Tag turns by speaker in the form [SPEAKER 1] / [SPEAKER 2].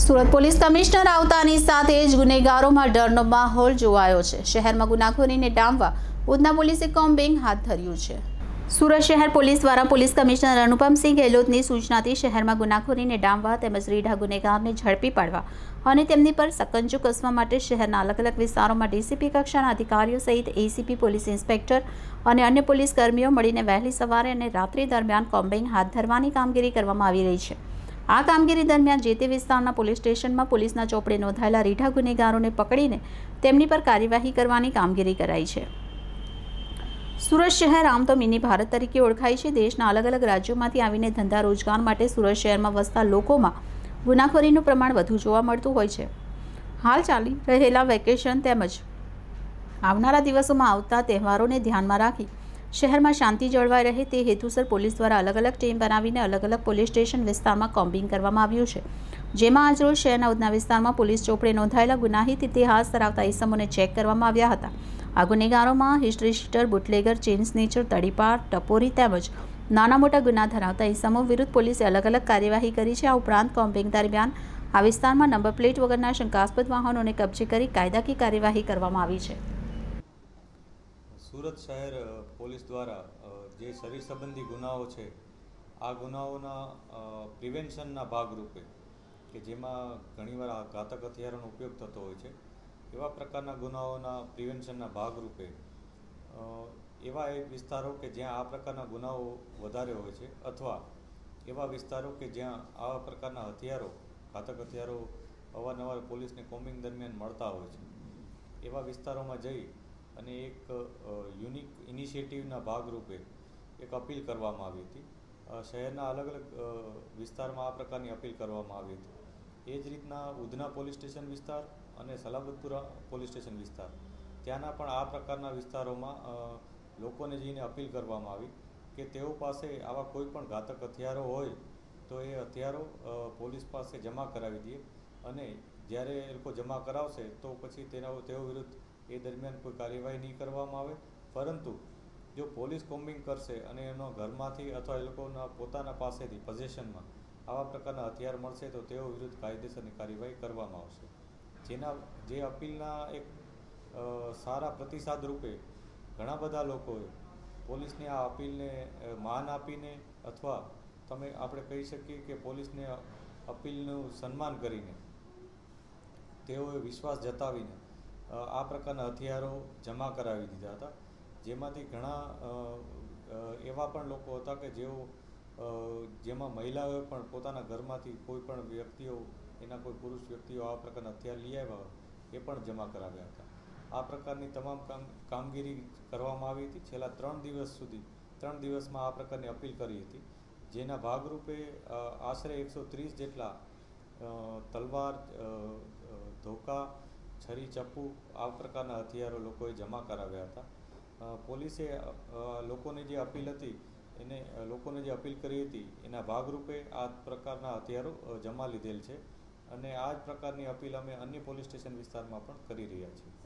[SPEAKER 1] Surat police commissioner આવતાની સાથે જ ગુનેગારોમાં ડરનો માહોલ જોવાયો છે। શહેરમાં ગુનાખોરીને ડામવા ઉધના પોલીસે કોમ્બિંગ હાથ ધર્યું છે। સુરત શહેર પોલીસ દ્વારા પોલીસ કમિશનર અનુપમસિંહ ગેહલોતની સૂચનાથી શહેરમાં ગુનાખોરીને ડામવા તેમજ રીઢા ગુનેગારને ઝડપી પાડવા અને તેમની પર સકંજો કસવા માટે શહેરના અલગ અલગ વિસ્તારોમાં ડીસીપી કક્ષાના અધિકારીઓ સહિત એસીપી પોલીસ ઇન્સ્પેક્ટર અને અન્ય પોલીસ કર્મીઓ મળીને વહેલી સવારે અને રાત્રિ દરમિયાન કોમ્બિંગ હાથ ધરવાની કામગીરી કરવામાં આવી રહી છે। આ કામગીરી દરમિયાન જે તે વિસ્તારના પોલીસ સ્ટેશનમાં પોલીસના ચોપડે નોંધાયેલા રીઢા ગુનેગારોને પકડીને તેમની પર કાર્યવાહી કરવાની કામગીરી કરાઈ છે। સુરત શહેર આમ તો મિની ભારત તરીકે ઓળખાય છે। દેશના અલગ અલગ રાજ્યોમાંથી આવીને ધંધા રોજગાર માટે સુરત શહેરમાં વસતા લોકોમાં ગુનાખોરીનું પ્રમાણ વધુ જોવા મળતું હોય છે। હાલ ચાલી રહેલા વેકેશન તેમજ આવનારા દિવસોમાં આવતા તહેવારોને ધ્યાનમાં રાખી શહેરમાં શાંતિ જળવાઈ રહે તે હેતુસર પોલીસ દ્વારા અલગ અલગ ટીમ બનાવીને અલગ અલગ પોલીસ સ્ટેશન વિસ્તારમાં કોમ્બિંગ કરવામાં આવ્યું છે। જેમાં આજરોજ શહેરના ઉધના વિસ્તારમાં પોલીસ ચોપડે નોંધાયેલા ગુનાહિત ઇતિહાસ ધરાવતા ઇસમોને ચેક કરવામાં આવ્યા હતા। આ ગુનેગારોમાં history sheeter, bootlegger, chain snatcher, તડીપાર, ટપોરી તેમજ નાના મોટા ગુના ધરાવતા ઇસમો વિરુદ્ધ પોલીસે અલગ અલગ કાર્યવાહી કરી છે। આ ઉપરાંત કોમ્બિંગ દરમિયાન આ વિસ્તારમાં નંબર પ્લેટ વગરના શંકાસ્પદ વાહનોને કબજે કરી કાયદાકીય કાર્યવાહી કરવામાં આવી છે।
[SPEAKER 2] સુરત શહેર પોલીસ દ્વારા જે શરીર સંબંધી ગુનાઓ છે આ ગુનાઓના પ્રિવેન્શનના ભાગરૂપે કે જેમાં ઘણીવાર ઘાતક હથિયારોનો ઉપયોગ થતો હોય છે એવા પ્રકારના ગુનાઓના પ્રિવેન્શનના ભાગરૂપે એવા એક વિસ્તારો કે જ્યાં આ પ્રકારના ગુનાઓ વધારે હોય છે અથવા એવા વિસ્તારો કે જ્યાં આવા પ્રકારના હથિયારો ઘાતક હથિયારો અવારનવાર પોલીસને કોમ્બિંગ દરમિયાન મળતા હોય છે એવા વિસ્તારોમાં જઈ અને એક યુનિક ઇનિશિયેટિવના ભાગરૂપે એક અપીલ કરવામાં આવી હતી। શહેરના અલગ અલગ વિસ્તારમાં આ પ્રકારની અપીલ કરવામાં આવી હતી। એ જ રીતના ઉધના પોલીસ સ્ટેશન વિસ્તાર અને સલાબતપુરા પોલીસ સ્ટેશન વિસ્તાર ત્યાંના પણ આ પ્રકારના વિસ્તારોમાં લોકોને જઈને અપીલ કરવામાં આવી કે તેઓ પાસે આવા કોઈ પણ ઘાતક હથિયારો હોય તો એ હથિયારો પોલીસ પાસે જમા કરાવી દે અને જ્યારે એ લોકો જમા કરાવશે તો પછી તેઓ વિરુદ્ધ એ દરમિયાન કોઈ કાર્યવાહી નહીં કરવામાં આવે, પરંતુ જો પોલીસ કોમ્બિંગ કરશે અને એનો ઘરમાંથી અથવા એ લોકોના પોતાના પાસેથી પોઝેશનમાં આવા પ્રકારના હથિયાર મળશે તો તેઓ વિરુદ્ધ કાયદેસરની કાર્યવાહી કરવામાં આવશે। જે અપીલના એક સારા પ્રતિસાદ રૂપે ઘણા બધા લોકોએ પોલીસની આ અપીલને માન આપીને અથવા આપણે કહી શકીએ કે પોલીસને અપીલનું સન્માન કરીને તેઓએ વિશ્વાસ જતાવીને આ પ્રકારના હથિયારો જમા કરાવી દીધા હતા। જેમાંથી ઘણા એવા પણ લોકો હતા કે જેમાં મહિલાઓએ પણ પોતાના ઘરમાંથી કોઈ પણ વ્યક્તિઓ એના કોઈ પુરુષ વ્યક્તિઓ આ પ્રકારના હથિયાર લઈ આવ્યા હોય એ પણ જમા કરાવ્યા હતા। આ પ્રકારની તમામ કામગીરી કરવામાં આવી હતી। છેલ્લા 3 દિવસમાં આ પ્રકારની અપીલ કરી હતી, જેના ભાગરૂપે આશરે 130 જેટલા તલવાર, ધોકા, છરી, ચપ્પુ આ પ્રકારના હથિયારો લોકોએ જમા કરાવ્યા હતા। પોલીસે લોકોની જે અપીલ હતી લોકોને જે અપીલ કરી હતી એના ભાગરૂપે આ પ્રકારના હથિયારો જમા લીધેલ છે અને આ જ પ્રકારની અપીલ અમે અન્ય પોલીસ સ્ટેશન વિસ્તારમાં પણ કરી રહ્યા છીએ।